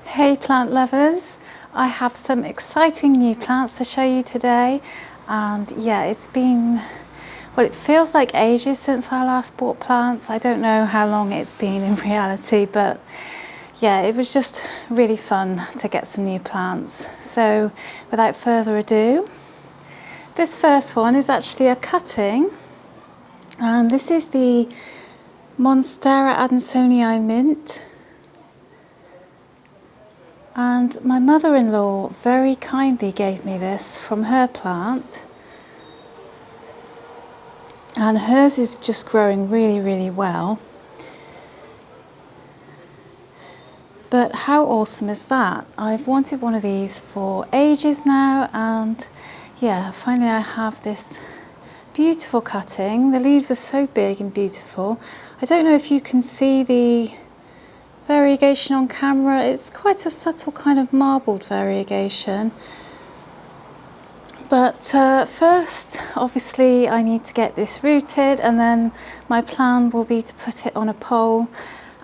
Hey plant lovers, I have some exciting new plants to show you today, and yeah, it feels like ages since I last bought plants. I don't know how long it's been in reality, but yeah, it was just really fun to get some new plants. So without further ado, this first one is actually a cutting, and this is the Monstera adansonii mint. And my mother-in-law very kindly gave me this from her plant, and hers is just growing really well. But how awesome is that? I've wanted one of these for ages now, and yeah, finally I have this beautiful cutting. The leaves are so big and beautiful. I don't know if you can see the variegation on camera. It's quite a subtle kind of marbled variegation. But first, obviously, I need to get this rooted, and then my plan will be to put it on a pole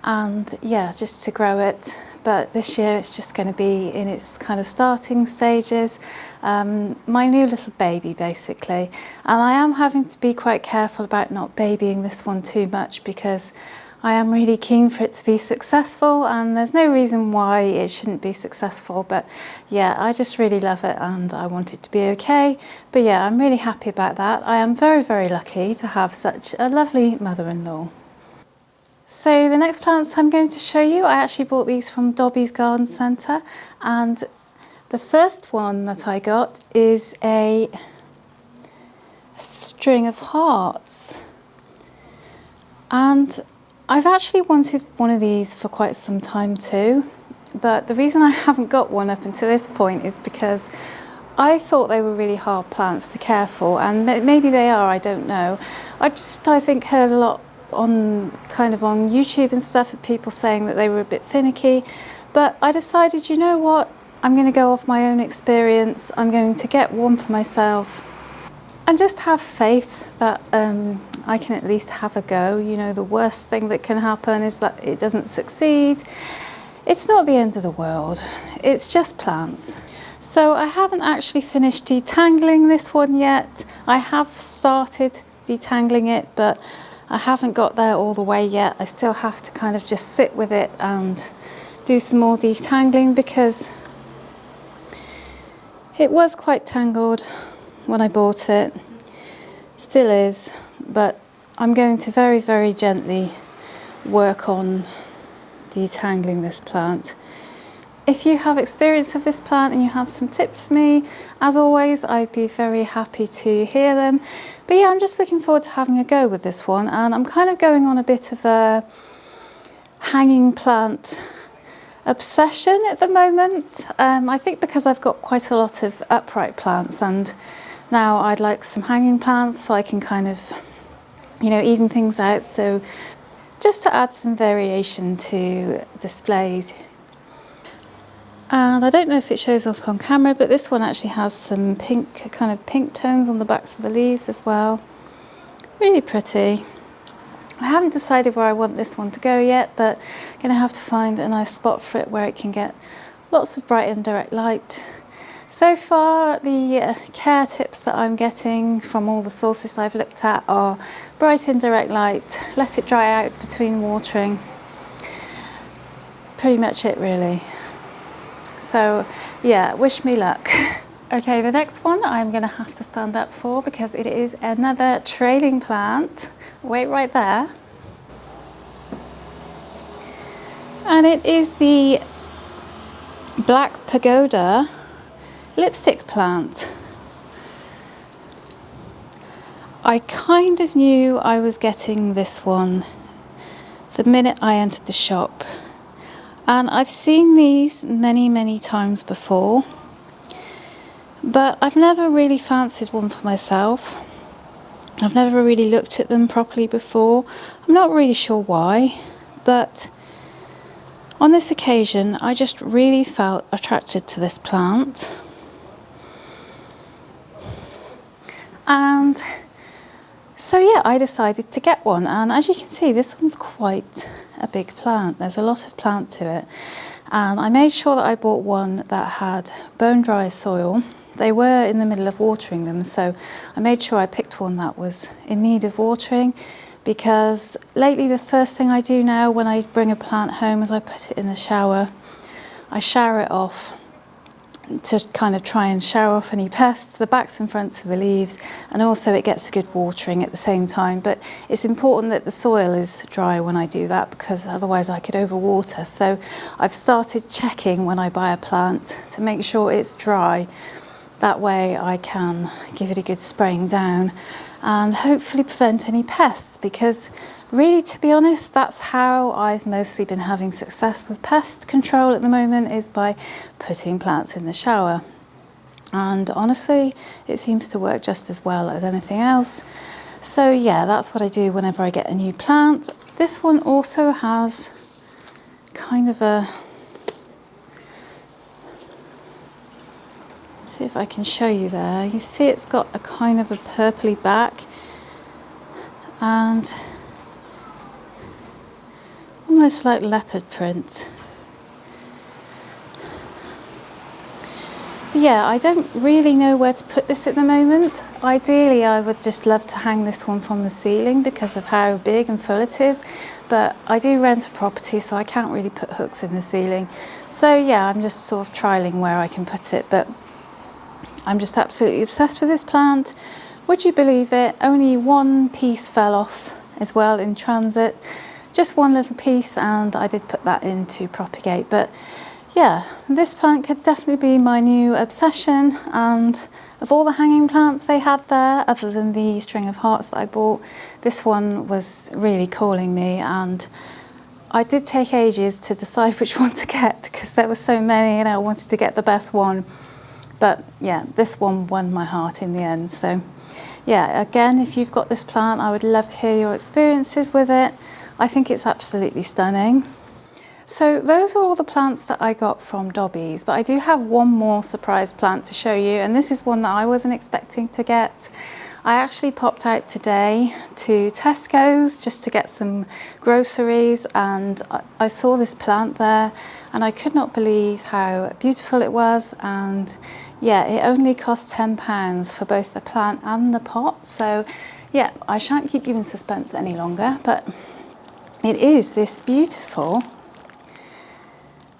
and yeah, just to grow it. But this year it's just going to be in its kind of starting stages, my new little baby basically. And I am having to be quite careful about not babying this one too much, because I am really keen for it to be successful, and there's no reason why it shouldn't be successful. But yeah, I just really love it and I want it to be okay. But yeah, I'm really happy about that. I am very lucky to have such a lovely mother-in-law. So the next plants I'm going to show you, I actually bought these from Dobby's Garden Centre, and the first one that I got is a string of hearts. And I've actually wanted one of these for quite some time too, but the reason I haven't got one up until this point is because I thought they were really hard plants to care for, and maybe they are, I don't know. I think heard a lot on YouTube and stuff of people saying that they were a bit finicky, but I decided, you know what, I'm going to go off my own experience. I'm going to get one for myself and just have faith that I can at least have a go. You know, the worst thing that can happen is that it doesn't succeed. It's not the end of the world, it's just plants. So I haven't actually finished detangling this one yet. I have started detangling it, but I haven't got there all the way yet. I still have to kind of just sit with it and do some more detangling, because it was quite tangled when I bought it, still is, but I'm going to very gently work on detangling this plant. If you have experience of this plant and you have some tips for me, as always, I'd be very happy to hear them. But yeah, I'm just looking forward to having a go with this one, and I'm kind of going on a bit of a hanging plant obsession at the moment. I think because I've got quite a lot of upright plants, and now I'd like some hanging plants so I can kind of, you know, even things out. So just to add some variation to displays. And I don't know if it shows up on camera, but this one actually has some pink tones on the backs of the leaves as well. Really pretty. I haven't decided where I want this one to go yet, but I'm going to have to find a nice spot for it where it can get lots of bright and direct light. So far, the care tips that I'm getting from all the sources I've looked at are bright and direct light, let it dry out between watering. Pretty much it really. So yeah, wish me luck. Okay, the next one I'm going to have to stand up for, because it is another trailing plant. Wait right there. And it is the Black Pagoda lipstick plant. I kind of knew I was getting this one the minute I entered the shop. And I've seen these many times before, but I've never really fancied one for myself. I've never really looked at them properly before. I'm not really sure why, but on this occasion I just really felt attracted to this plant. And so yeah, I decided to get one, and as you can see, this one's quite a big plant. There's a lot of plant to it. And I made sure that I bought one that had bone dry soil. They were in the middle of watering them, so I made sure I picked one that was in need of watering, because lately the first thing I do now when I bring a plant home is I put it in the shower. I shower it off to kind of try and shower off any pests, the backs and fronts of the leaves, and also it gets a good watering at the same time. But it's important that the soil is dry when I do that, because otherwise I could overwater. So I've started checking when I buy a plant to make sure it's dry. That way I can give it a good spraying down and hopefully prevent any pests, because really, to be honest, that's how I've mostly been having success with pest control at the moment, is by putting plants in the shower. And honestly, it seems to work just as well as anything else. So yeah, that's what I do whenever I get a new plant. This one also has kind of a, see if I can show you there. You see it's got a kind of a purpley back and almost like leopard print. But yeah, I don't really know where to put this at the moment. Ideally, I would just love to hang this one from the ceiling because of how big and full it is. But I do rent a property, so I can't really put hooks in the ceiling. So yeah, I'm just sort of trialing where I can put it. But I'm just absolutely obsessed with this plant. Would you believe it? Only one piece fell off as well in transit. Just one little piece, and I did put that in to propagate. But yeah, this plant could definitely be my new obsession. And of all the hanging plants they had there, other than the string of hearts that I bought, this one was really calling me. And I did take ages to decide which one to get because there were so many and I wanted to get the best one. But yeah, this one won my heart in the end. So yeah, again, if you've got this plant, I would love to hear your experiences with it. I think it's absolutely stunning. So those are all the plants that I got from Dobby's, but I do have one more surprise plant to show you, and this is one that I wasn't expecting to get. I actually popped out today to Tesco's just to get some groceries, and I saw this plant there and I could not believe how beautiful it was. And yeah, it only cost £10 for both the plant and the pot. So yeah, I shan't keep you in suspense any longer, but it is this beautiful,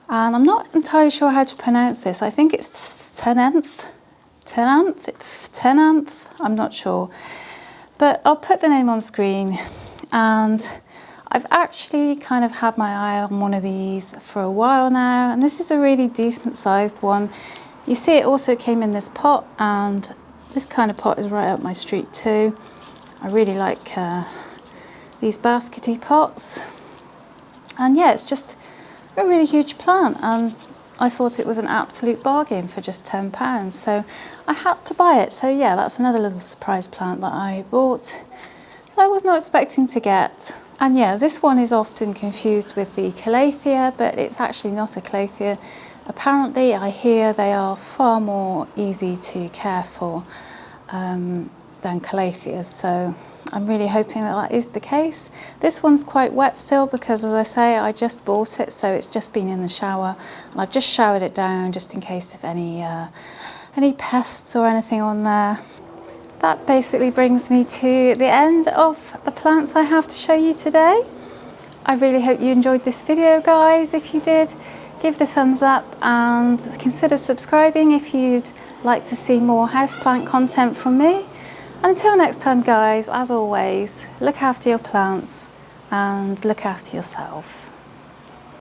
and I'm not entirely sure how to pronounce this. I think it's tenanth, I'm not sure. But I'll put the name on screen. And I've actually kind of had my eye on one of these for a while now, and this is a really decent sized one. You see it also came in this pot, and this kind of pot is right up my street too. I really like these baskety pots, and yeah, it's just a really huge plant, and I thought it was an absolute bargain for just £10, so I had to buy it. So yeah, that's another little surprise plant that I bought that I was not expecting to get. And yeah, this one is often confused with the calathea, but it's actually not a calathea. Apparently, I hear they are far more easy to care for than calatheas, so I'm really hoping that that is the case. This one's quite wet still because, as I say, I just bought it, so it's just been in the shower, and I've just showered it down just in case of any pests or anything on there. That basically brings me to the end of the plants I have to show you today. I really hope you enjoyed this video, guys. If you did, give it a thumbs up and consider subscribing if you'd like to see more houseplant content from me. Until next time, guys, as always, look after your plants and look after yourself.